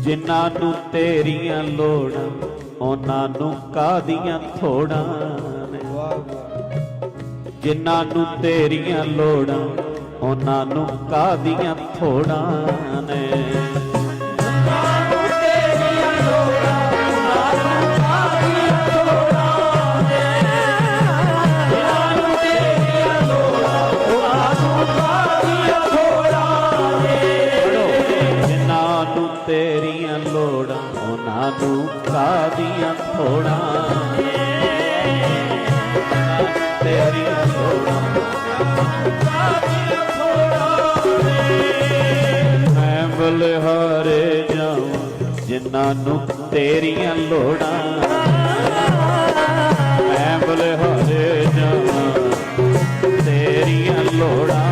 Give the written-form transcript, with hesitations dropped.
ਜਿਨ੍ਹਾਂ ਨੂੰ ਤੇਰੀਆਂ ਲੋੜਾਂ ਉਹਨਾਂ ਨੂੰ ਕਾਹਦੀਆਂ ਥੋੜਾਂ ਨੇ। ਜਿਨ੍ਹਾਂ ਨੂੰ ਤੇਰੀਆਂ ਲੋੜਾਂ ਉਹਨਾਂ ਨੂੰ ਕਾਹਦੀਆਂ ਥੋੜਾਂ ਨੇ। ਤੇਰੀਆਂ ਲੋੜਾਂ ਉਹਨਾਂ ਨੂੰ ਕਾਹਦੀਆਂ ਥੋੜਾਂ ਤੇਰੀਆਂ ਲੋੜਾਂ ਮੈਂ ਬਲਿਹਾਰੇ ਜਾਵਾਂ ਜਿਨ੍ਹਾਂ ਨੂੰ ਤੇਰੀਆਂ ਲੋੜਾਂ ਮੈਂ ਬਲਿਹਾਰੇ ਜਾਵਾਂ ਤੇਰੀਆਂ ਲੋੜਾਂ